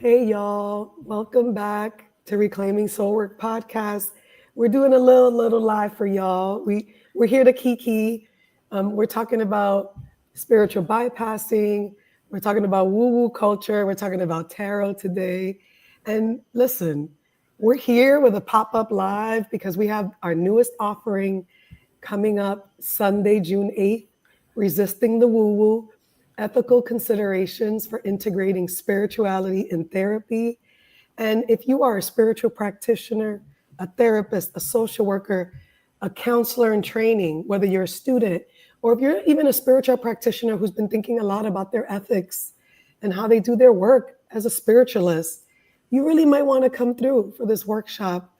Hey y'all, welcome back to Reclaiming Soul Work podcast. We're doing a little live for y'all. We're here to kiki. We're talking about spiritual bypassing. We're talking about woo-woo culture. We're talking about tarot today. And listen, we're here with a pop-up live because we have our newest offering coming up Sunday, June 8th, Resisting the Woo-Woo, Ethical Considerations for Integrating Spirituality in Therapy. And if you are a spiritual practitioner, a therapist, a social worker, a counselor in training, whether you're a student, or if you're even a spiritual practitioner who's been thinking a lot about their ethics and how they do their work as a spiritualist, you really might want to come through for this workshop.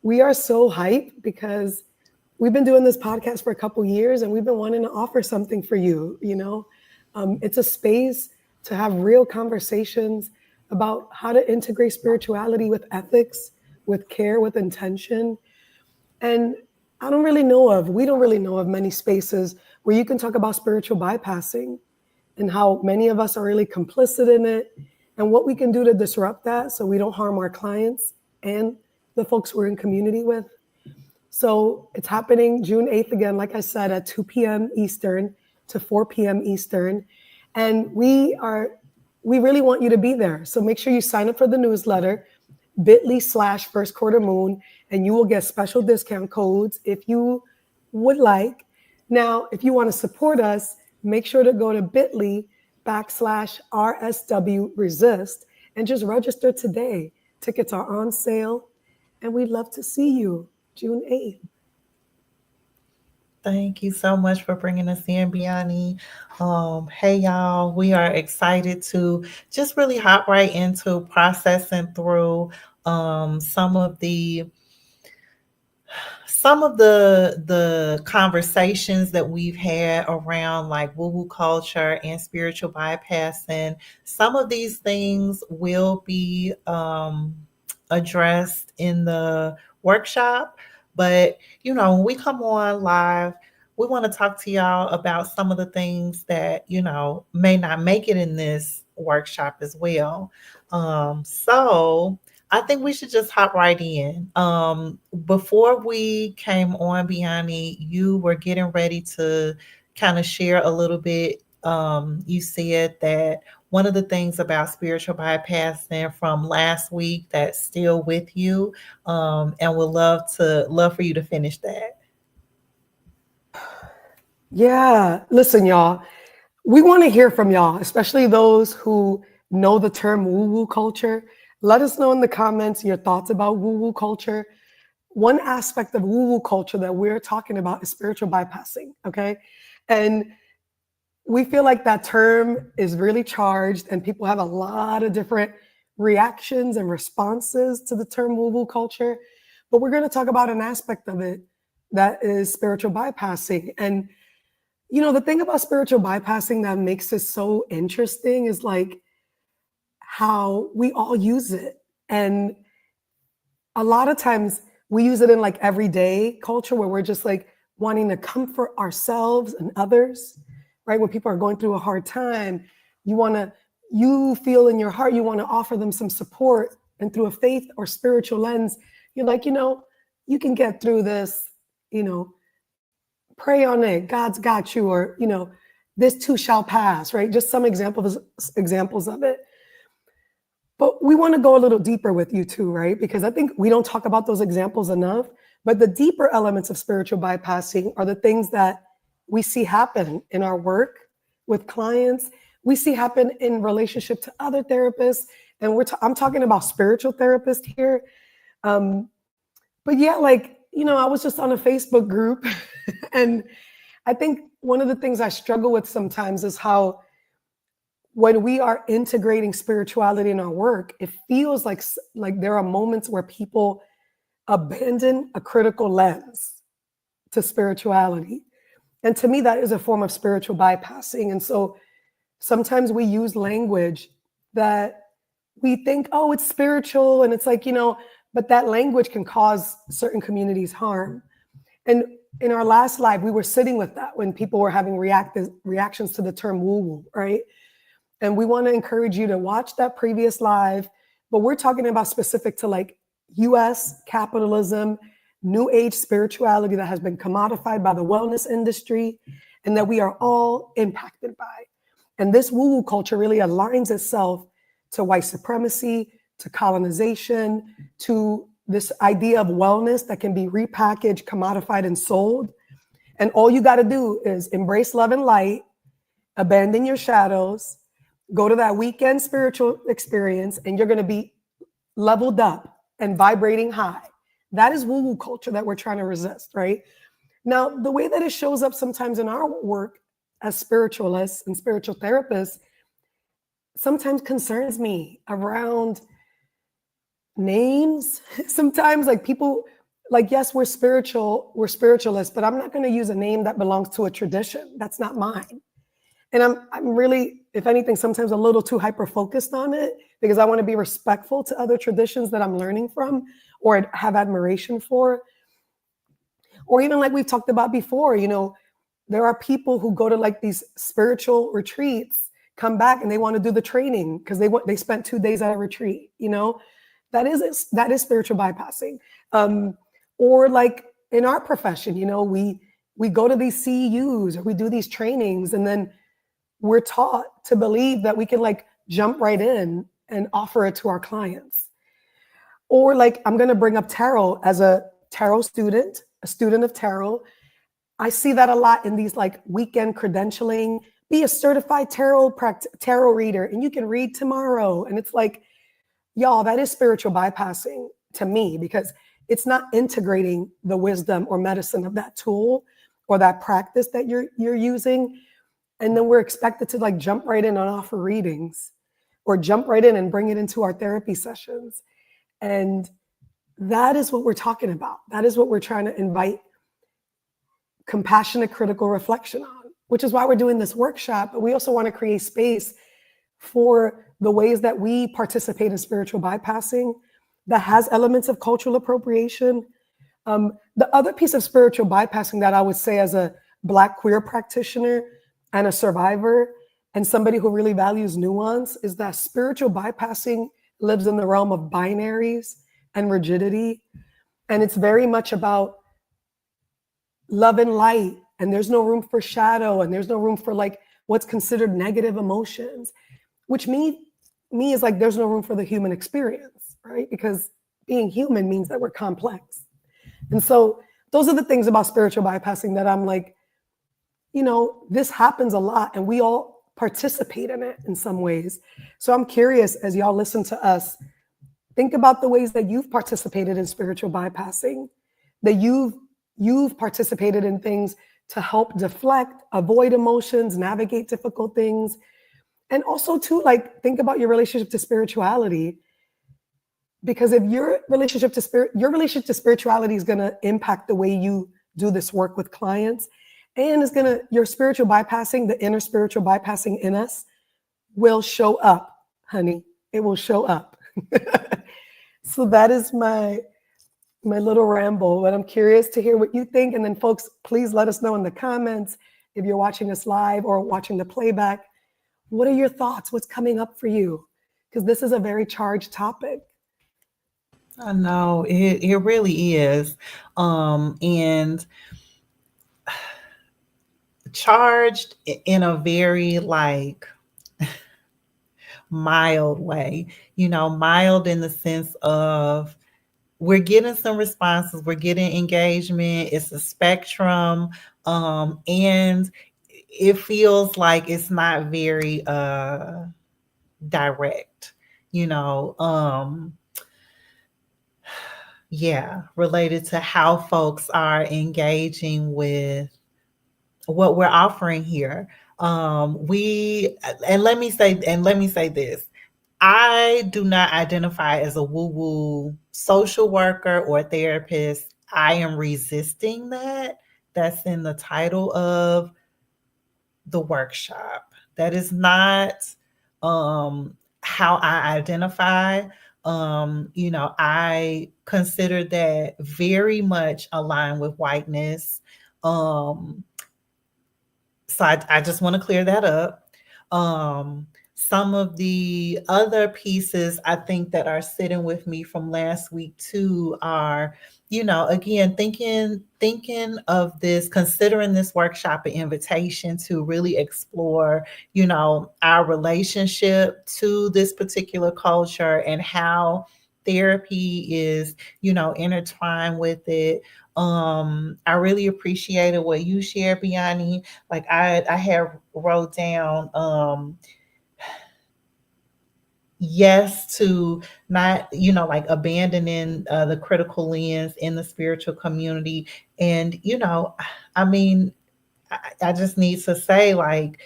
We are so hyped because we've been doing this podcast for a couple years and we've been wanting to offer something for you. It's a space to have real conversations about how to integrate spirituality with ethics, with care, with intention. And we don't really know of many spaces where you can talk about spiritual bypassing and how many of us are really complicit in it and what we can do to disrupt that so we don't harm our clients and the folks we're in community with. So it's happening June 8th again, like I said, at 2 p.m. Eastern to 4 p.m. Eastern. And we really want you to be there. So make sure you sign up for the newsletter, bit.ly/first quarter moon, and you will get special discount codes if you would like. Now, if you want to support us, make sure to go to bit.ly/RSW resist and just register today. Tickets are on sale and we'd love to see you June 8th. Thank you so much for bringing us in, Biani. Hey, y'all. We are excited to just really hop right into processing through some of the conversations that we've had around like woo-woo culture and spiritual bypassing. Some of these things will be addressed in the workshop, but when we come on live, we want to talk to y'all about some of the things that may not make it in this workshop as well. So I think we should just hop right in. Before we came on, Biani, you were getting ready to kind of share a little bit. You said that one of the things about spiritual bypassing from last week that's still with you, and would love for you to finish that. Yeah, listen, y'all, we want to hear from y'all, especially those who know the term woo-woo culture. Let us know in the comments your thoughts about woo-woo culture. One aspect of woo-woo culture that we're talking about is spiritual bypassing, okay? And we feel like that term is really charged and people have a lot of different reactions and responses to the term woo-woo culture. But we're going to talk about an aspect of it that is spiritual bypassing. And the thing about spiritual bypassing that makes it so interesting is like how we all use it. And a lot of times we use it in like everyday culture where we're just like wanting to comfort ourselves and others, right? When people are going through a hard time, you feel in your heart, you want to offer them some support. And through a faith or spiritual lens, you're like, you can get through this, pray on it. God's got you, or, this too shall pass, right? Just some examples of it. But we want to go a little deeper with you too, right? Because I think we don't talk about those examples enough. But the deeper elements of spiritual bypassing are the things that we see happen in our work with clients. We see happen in relationship to other therapists. And I'm talking about spiritual therapists here. But yeah, I was just on a Facebook group and I think one of the things I struggle with sometimes is how when we are integrating spirituality in our work, it feels like there are moments where people abandon a critical lens to spirituality. And to me, that is a form of spiritual bypassing. And so sometimes we use language that we think, oh, it's spiritual. And it's like, but that language can cause certain communities harm. And in our last live, we were sitting with that when people were having reactions to the term woo-woo, right? And we want to encourage you to watch that previous live. but we're talking about specific to like US capitalism, new age spirituality that has been commodified by the wellness industry and that we are all impacted by. And this woo-woo culture really aligns itself to white supremacy, to colonization, to this idea of wellness that can be repackaged, commodified, and sold. And all you got to do is embrace love and light, abandon your shadows, go to that weekend spiritual experience, and you're going to be leveled up and vibrating high. That is woo-woo culture that we're trying to resist, right? Now, the way that it shows up sometimes in our work as spiritualists and spiritual therapists sometimes concerns me around names. Sometimes like people, like, yes, we're spiritualists, but I'm not going to use a name that belongs to a tradition. That's not mine. And I'm really, if anything, sometimes a little too hyper-focused on it because I want to be respectful to other traditions that I'm learning from or have admiration for. Or even like we've talked about before, you know, there are people who go to like these spiritual retreats, come back and they want to do the training because they spent 2 days at a retreat, you know, that is spiritual bypassing. Or like in our profession, you know, we go to these CEUs or we do these trainings and then we're taught to believe that we can like jump right in and offer it to our clients. Or like, I'm going to bring up tarot as a tarot student, a student of tarot. I see that a lot in these like weekend credentialing, be a certified tarot reader and you can read tomorrow. And it's like, y'all, that is spiritual bypassing to me because it's not integrating the wisdom or medicine of that tool or that practice that you're using. And then we're expected to like jump right in and offer readings or jump right in and bring it into our therapy sessions. And that is what we're talking about. That is what we're trying to invite compassionate critical reflection on, which is why we're doing this workshop. But we also want to create space for the ways that we participate in spiritual bypassing that has elements of cultural appropriation. The other piece of spiritual bypassing that I would say as a Black queer practitioner and a survivor and somebody who really values nuance is that spiritual bypassing lives in the realm of binaries and rigidity. And it's very much about love and light. And there's no room for shadow. And there's no room for like what's considered negative emotions, which me is like, there's no room for the human experience, right? Because being human means that we're complex. And so those are the things about spiritual bypassing that I'm like, you know, this happens a lot and we all participate in it in some ways. So I'm curious, as y'all listen to us, think about the ways that you've participated in spiritual bypassing, that you've participated in things to help deflect, avoid emotions, navigate difficult things. And also too, like think about your relationship to spirituality. Because if your relationship to spirituality is going to impact the way you do this work with clients, and your spiritual bypassing, the inner spiritual bypassing in us will show up, honey. It will show up. So that is my little ramble, but I'm curious to hear what you think. And then folks, please let us know in the comments if you're watching us live or watching the playback. What are your thoughts? What's coming up for you? Because this is a very charged topic. I know it really is. And charged in a very like mild way, you know, mild in the sense of we're getting some responses, we're getting engagement, it's a spectrum, and it feels like it's not very direct, you know, related to how folks are engaging with what we're offering here. Let me say this. I do not identify as a woo-woo social worker or therapist. I am resisting that. That's in the title of the workshop. That is not how I identify. You know, I consider that very much aligned with whiteness. So I just want to clear that up. some of the other pieces I think that are sitting with me from last week too are, again, thinking of this, considering this workshop an invitation to really explore, our relationship to this particular culture and how therapy is, intertwined with it. I really appreciated what you shared, Biani. Like I had wrote down yes to not, like abandoning the critical lens in the spiritual community. And I mean, I just need to say, like,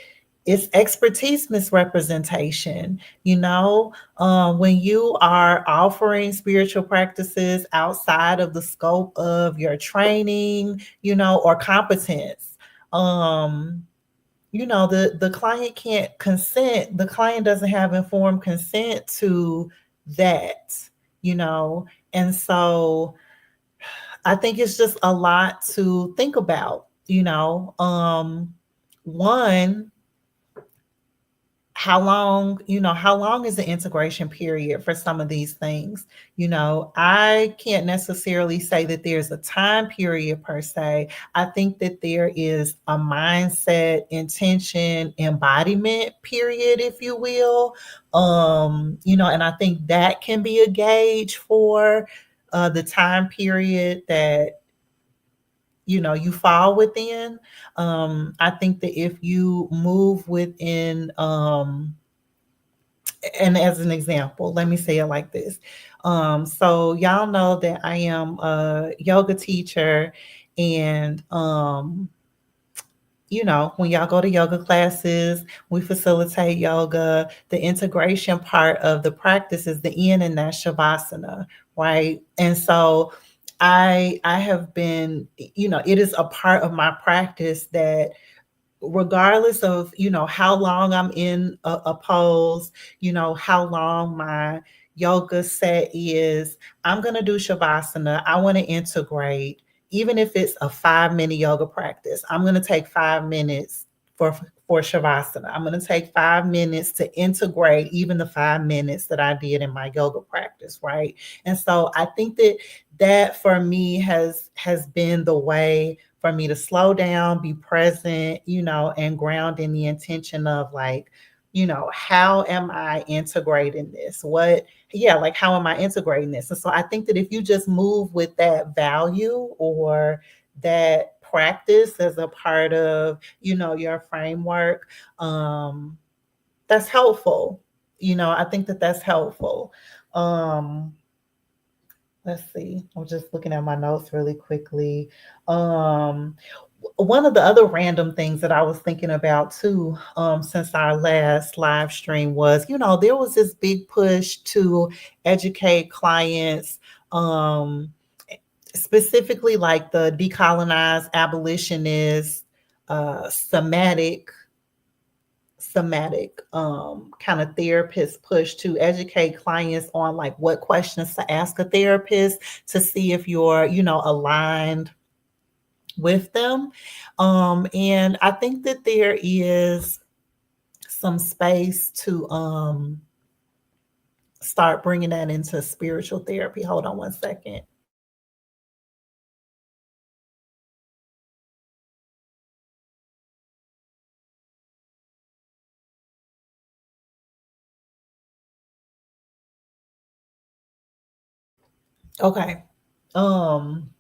it's expertise misrepresentation. When you are offering spiritual practices outside of the scope of your training, or competence, the client can't consent. The client doesn't have informed consent to that, and so I think it's just a lot to think about. One, how long is the integration period for some of these things? I can't necessarily say that there's a time period per se. I think that there is a mindset, intention, embodiment period, if you will. And I think that can be a gauge for the time period that you fall within. I think that if you move within, and as an example, let me say it like this. So y'all know that I am a yoga teacher, and when y'all go to yoga classes, we facilitate yoga. The integration part of the practice is the end, and that's Shavasana, right? And so I have been, it is a part of my practice that regardless of, how long I'm in a pose, how long my yoga set is, I'm going to do Shavasana. I want to integrate, even if it's a 5-minute yoga practice, I'm going to take 5 minutes for Shavasana. I'm going to take 5 minutes to integrate even the 5 minutes that I did in my yoga practice, right? And so I think that for me has been the way for me to slow down, be present, and ground in the intention of, like, how am I integrating this? How am I integrating this? And so I think that if you just move with that value or that practice as a part of, your framework, that's helpful. I think that that's helpful. Let's see. I'm just looking at my notes really quickly. One of the other random things that I was thinking about too, since our last live stream was, there was this big push to educate clients, specifically like the decolonized abolitionist, somatic kind of therapist push to educate clients on, like, what questions to ask a therapist to see if you're, aligned with them. And I think that there is some space to start bringing that into spiritual therapy. Hold on one second. Okay. Um,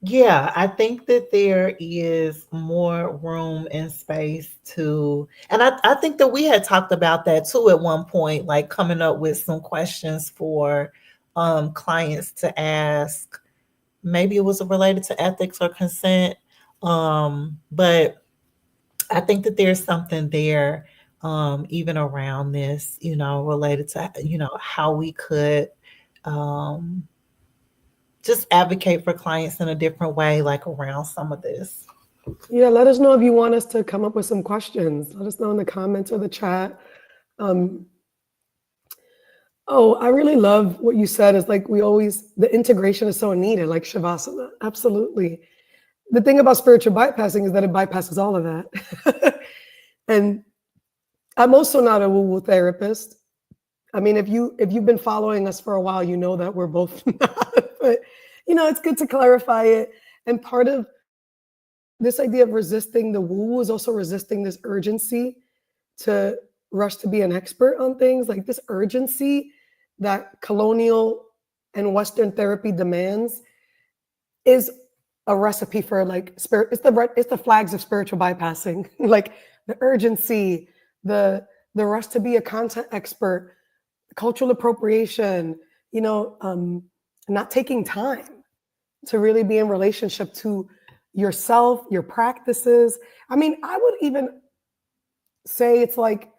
Yeah, I think that there is more room and space and I think that we had talked about that too at one point, like coming up with some questions for clients to ask. Maybe it was related to ethics or consent. But I think that there's something there, even around this, related to, how we could um just advocate for clients in a different way, like around some of this. Yeah, let us know if you want us to come up with some questions. Let us know in the comments or the chat. I really love what you said. Is like the integration is so needed, like Shavasana. Absolutely. The thing about spiritual bypassing is that it bypasses all of that. And I'm also not a woo-woo therapist. I mean, if you've been following us for a while, you know that we're both not. But it's good to clarify it. And part of this idea of resisting the woo is also resisting this urgency to rush to be an expert on things, like this urgency that colonial and Western therapy demands is a recipe for like spirit. It's the flags of spiritual bypassing, like the urgency, the rush to be a content expert, cultural appropriation, not taking time to really be in relationship to yourself, your practices. I mean, I would even say it's like,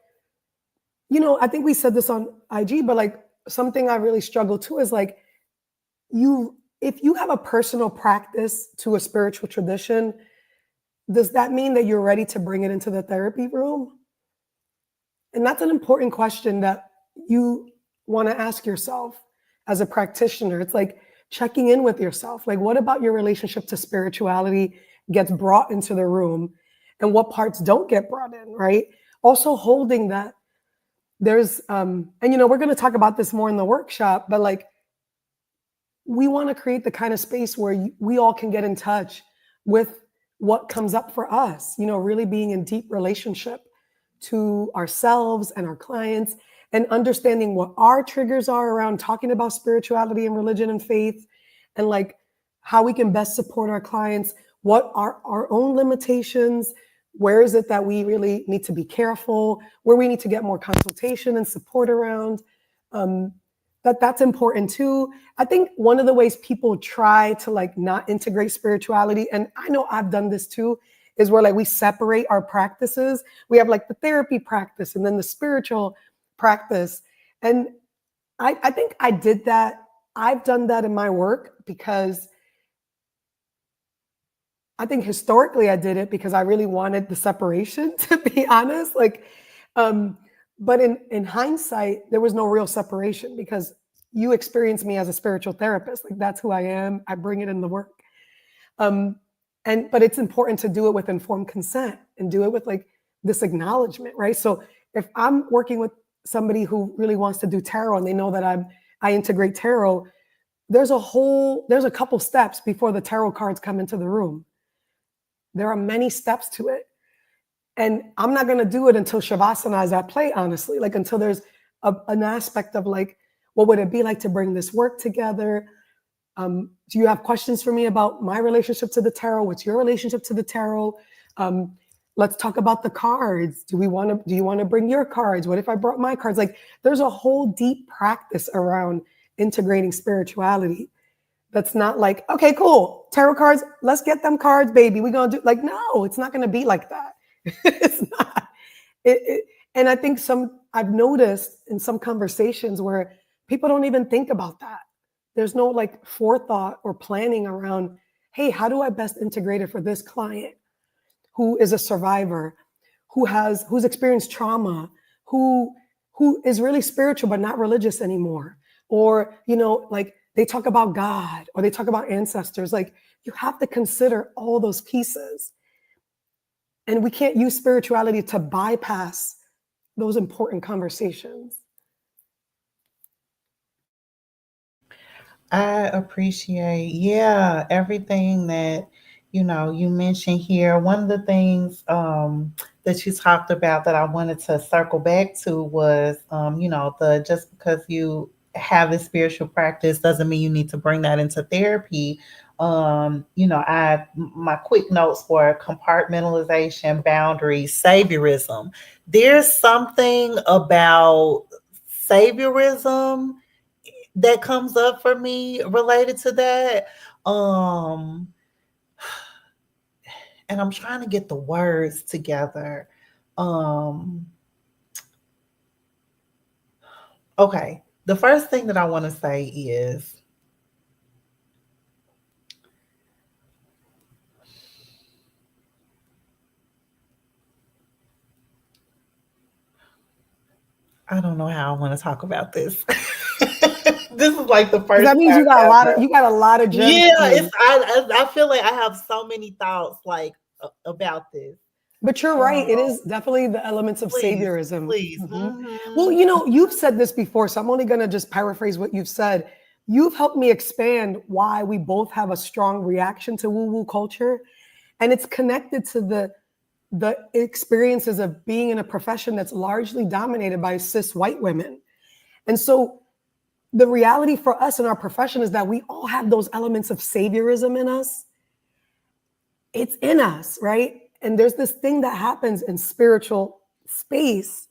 I think we said this on IG, but like something I really struggle to is like if you have a personal practice to a spiritual tradition, does that mean that you're ready to bring it into the therapy room? And that's an important question that you want to ask yourself as a practitioner. It's like checking in with yourself. Like, what about your relationship to spirituality gets brought into the room and what parts don't get brought in, right? Also holding that there's, and we're going to talk about this more in the workshop, but like, we want to create the kind of space where we all can get in touch with what comes up for us, really being in deep relationship to ourselves and our clients and understanding what our triggers are around talking about spirituality and religion and faith and like how we can best support our clients, what are our own limitations, where is it that we really need to be careful, where we need to get more consultation and support around. That's important too. I think one of the ways people try to like not integrate spirituality, and I know I've done this too, is where like we separate our practices. We have like the therapy practice and then the spiritual practice. And I think I did that. I've done that in my work because I think historically I did it because I really wanted the separation, to be honest. Like, but in hindsight, there was no real separation because you experience me as a spiritual therapist. Like that's who I am. I bring it in the work. But it's important to do it with informed consent and do it with like this acknowledgement, right? So if I'm working with somebody who really wants to do tarot and they know that I integrate tarot, there's a couple steps before the tarot cards come into the room. There are many steps to it. And I'm not going to do it until Shavasana is at play, honestly, like until there's an aspect of like, what would it be like to bring this work together? Do you have questions for me about my relationship to the tarot? What's your relationship to the tarot? Let's talk about the cards. Do you want to bring your cards? What if I brought my cards? Like there's a whole deep practice around integrating spirituality. That's not like, okay, cool. Tarot cards. Let's get them cards, baby. We're going to do like, no, it's not going to be like that. It's not. And I think I've noticed in some conversations where people don't even think about that. There's no like forethought or planning around, hey, how do I best integrate it for this client who is a survivor, who's experienced trauma, who is really spiritual but not religious anymore, or like they talk about God or they talk about ancestors. Like you have to consider all those pieces. And we can't use spirituality to bypass those important conversations. I appreciate, everything that, you mentioned here. One of the things that you talked about that I wanted to circle back to was, just because you have a spiritual practice doesn't mean you need to bring that into therapy. My quick notes were compartmentalization, boundaries, saviorism. There's something about saviorism that comes up for me related to that. And I'm trying to get the words together. Okay. The first thing that I want to say is I don't know how I want to talk about this. This is like the first. That means you got a lot of gems. Yeah, I feel like I have so many thoughts like about this. But you're right. It Oh, is definitely the elements of please, saviorism. please. Well, Mhm. you know, you've said this before, so I'm only going to just paraphrase what you've said. You've helped me expand why we both have a strong reaction to woo-woo culture, and it's connected to the experiences of being in a profession that's largely dominated by cis white women. And so the reality for us in our profession is that we all have those elements of saviorism in us. It's in us, right? And there's this thing that happens in spiritual space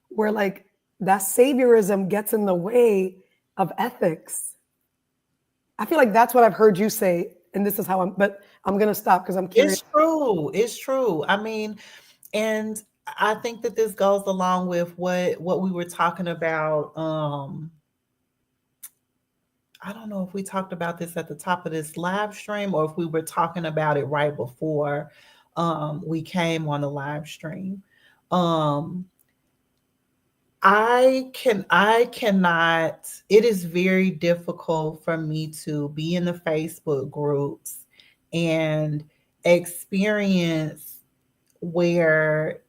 where like that saviorism gets in the way of ethics. I feel like that's what I've heard you say, and this is how but I'm gonna stop because I'm curious. It's true. It's true. I mean, and I think that this goes along with what we were talking about. I don't know if we talked about this at the top of this live stream or if we were talking about it right before we came on the live stream. Um, I cannot, it is very difficult for me to be in the Facebook groups and experience where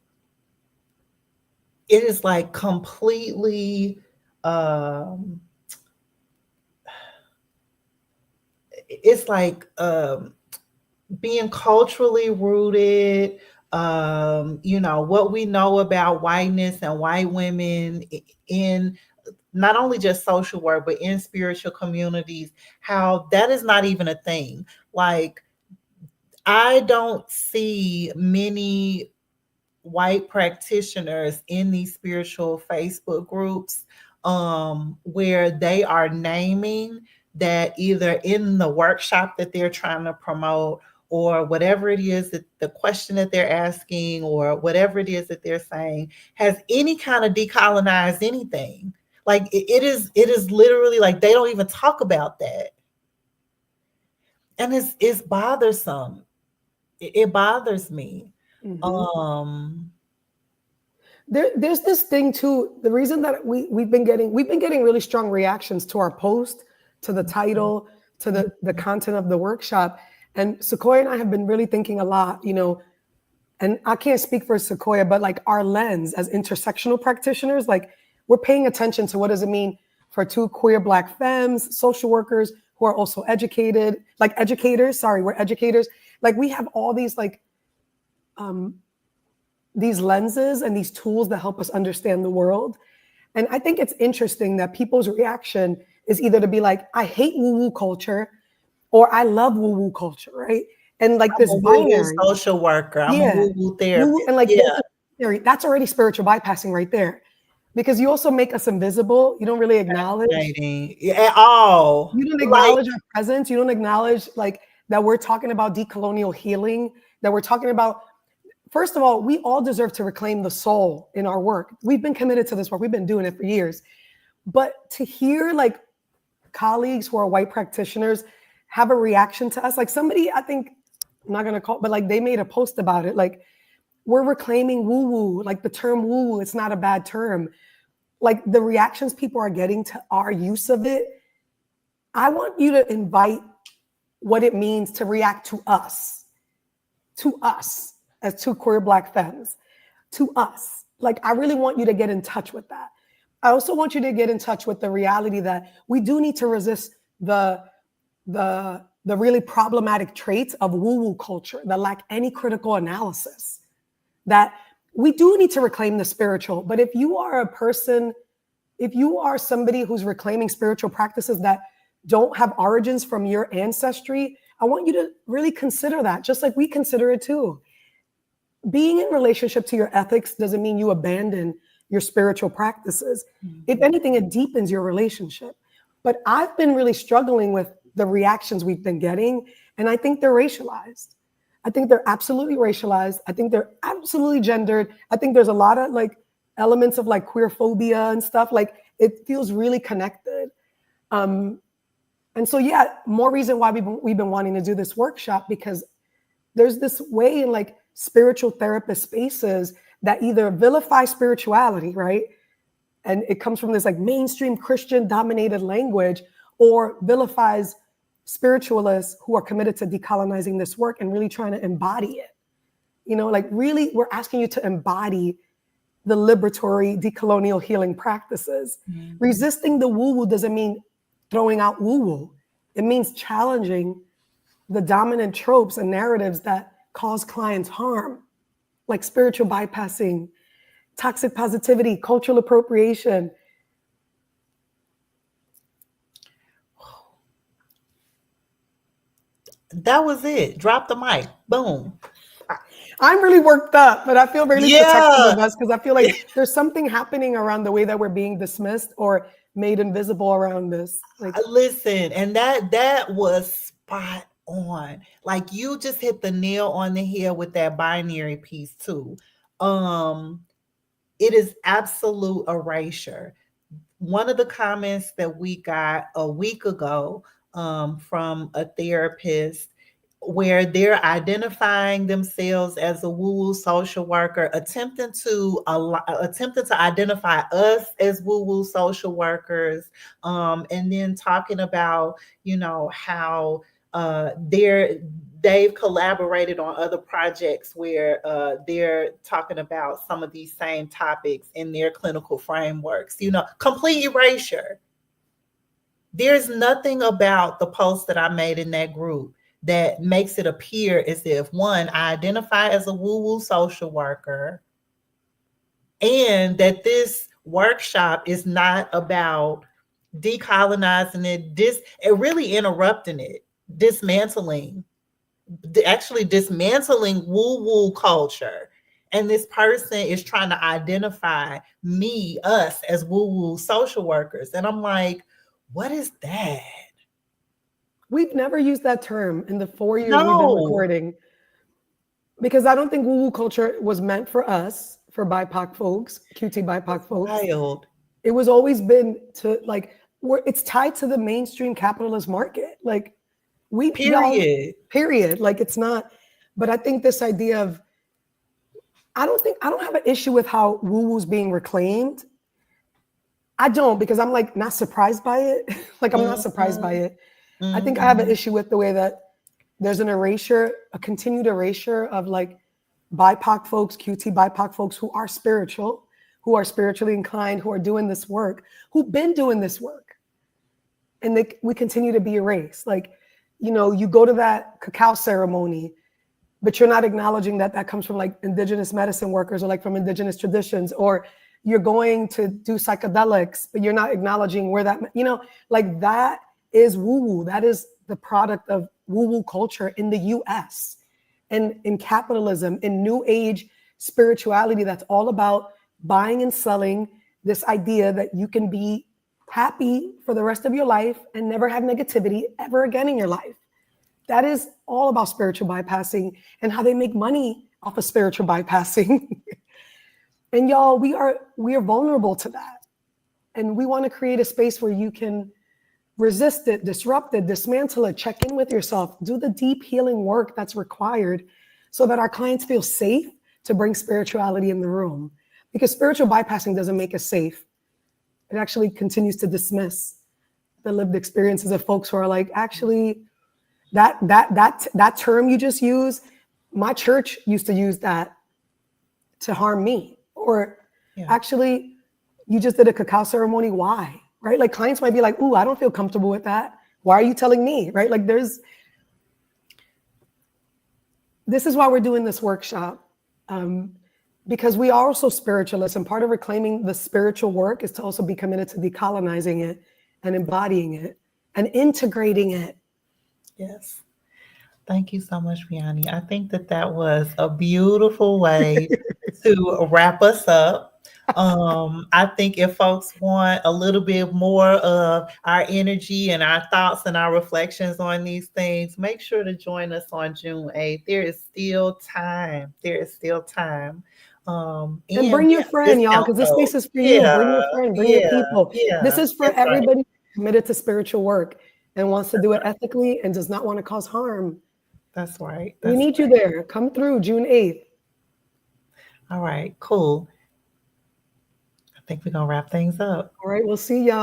it is like completely um it's like being culturally rooted, what we know about whiteness and white women in not only just social work but in spiritual communities, how that is not even a thing. Like, I don't see many white practitioners in these spiritual Facebook groups where they are naming that either in the workshop that they're trying to promote or whatever it is that the question that they're asking or whatever it is that they're saying has any kind of decolonized anything. Like, it is literally like they don't even talk about that. And it's bothersome. It bothers me. Mhm. Um There's this thing too. The reason that we've been getting really strong reactions to our post, to the title, to the content of the workshop. And Sequoia and I have been really thinking a lot, you know, and I can't speak for Sequoia, but like our lens as intersectional practitioners, like we're paying attention to what does it mean for two queer Black femmes, social workers who are also educated, like educators. Sorry, we're educators. Like we have all um, these lenses and these tools that help us understand the world. And I think it's interesting that people's reaction is either to be like, I hate woo-woo culture, or I love woo-woo culture, right? And like I'm this a woo-woo binary. social worker. I'm a Yeah. woo-woo Woo, therapist. and like Yeah, that's already spiritual bypassing right there. Because you also make us invisible. You don't really acknowledge. fascinating. Yeah, at all. You don't Like, acknowledge our presence. You don't acknowledge like that we're talking about decolonial healing, that we're talking about, first of all, we all deserve to reclaim the soul in our work. We've been committed to this work. We've been doing it for years. But to hear like colleagues who are white practitioners have a reaction to us, like somebody, I think, I'm not gonna call, but like they made a post about it. Like, we're reclaiming woo woo, like the term woo woo, it's not a bad term. Like the reactions people are getting to our use of it, I want you to invite what it means to react to us as two queer Black femmes, to us. Like, I really want you to get in touch with that. I also want you to get in touch with the reality that we do need to resist the really problematic traits of woo-woo culture that lack any critical analysis. That we do need to reclaim the spiritual. But if you are a person, if you are somebody who's reclaiming spiritual practices that don't have origins from your ancestry, I want you to really consider that, just like we consider it too. Being in relationship to your ethics doesn't mean you abandon your spiritual practices. If anything, it deepens your relationship. But I've been really struggling with the reactions we've been getting, and I think they're racialized. I think they're absolutely racialized. I think they're absolutely gendered. I think there's a lot of like elements of like queer phobia and stuff. Like it feels really connected. And so, yeah, more reason why we've been wanting to do this workshop, because there's this way in like spiritual therapist spaces that either vilify spirituality, right? And it comes from this like mainstream Christian dominated language, or vilifies spiritualists who are committed to decolonizing this work and really trying to embody it. You know, like really, we're asking you to embody the liberatory decolonial healing practices. Mhm. Resisting the woo-woo doesn't mean throwing out woo-woo. It means challenging the dominant tropes and narratives that cause clients harm, like spiritual bypassing, toxic positivity, cultural appropriation. That was it. Drop the mic. Boom. I'm really worked up, but I feel really protective Yeah. of us because I feel like there's something happening around the way that we're being dismissed or made invisible around this. Like, Listen, and that was spot on. Like you just hit the nail on the head with that binary piece too. It is absolute erasure. One of the comments that we got a week ago from a therapist where they're identifying themselves as a woo-woo social worker, attempting to identify us as woo-woo social workers, and then talking about how they've collaborated on other projects where they're talking about some of these same topics in their clinical frameworks. Complete erasure. There's nothing about the post that I made in that group that makes it appear as if, one, I identify as a woo-woo social worker, and that this workshop is not about decolonizing it really interrupting it, dismantling woo-woo culture. And this person is trying to identify us as woo-woo social workers. And I'm like, what is that? we've never used that term in the 4 years we've been No. recording because I don't think woo-woo culture was meant for us, for BIPOC folks, QT BIPOC folks. Wild. It was always been to like, it's tied to the mainstream capitalist market. Like period. Like it's not, but I think this idea of, I don't have an issue with how woo-woo's being reclaimed. I don't, because I'm like not surprised by it. Like I'm not surprised by it. I think I have an issue with the way that there's an erasure, a continued erasure of like BIPOC folks, QT BIPOC folks who are spiritual, who are spiritually inclined, who are doing this work, who've been doing this work. And we continue to be erased. Like, you go to that cacao ceremony, but you're not acknowledging that that comes from like indigenous medicine workers or like from indigenous traditions, or you're going to do psychedelics, but you're not acknowledging where that, like that is woo-woo. That is the product of woo-woo culture in the US and in capitalism, in new age spirituality that's all about buying and selling this idea that you can be happy for the rest of your life and never have negativity ever again in your life. That is all about spiritual bypassing and how they make money off of spiritual bypassing. And y'all, we are vulnerable to that. And we want to create a space where you can resist it, disrupt it, dismantle it, check in with yourself, do the deep healing work that's required so that our clients feel safe to bring spirituality in the room. Because spiritual bypassing doesn't make us safe. It actually continues to dismiss the lived experiences of folks who are like, actually, that term you just used, my church used to use that to harm me. Or actually, you just did a cacao ceremony. Why? Right? Like clients might be like, ooh, I don't feel comfortable with that. Why are you telling me? Right? Like this is why we're doing this workshop. Because we are also spiritualists, and part of reclaiming the spiritual work is to also be committed to decolonizing it and embodying it and integrating it. Yes. Thank you so much, Vianney. I think that was a beautiful way to wrap us up. I think if folks want a little bit more of our energy and our thoughts and our reflections on these things, make sure to join us on June 8th. There is still time. And bring your friend, y'all, because this space is for you. Bring your friend, bring your people. This is for everybody committed to spiritual work and wants to do it ethically and does not want to cause harm. That's right. We need you there. Come through June 8th. All right, cool. I think we're going to wrap things up. All right, we'll see y'all.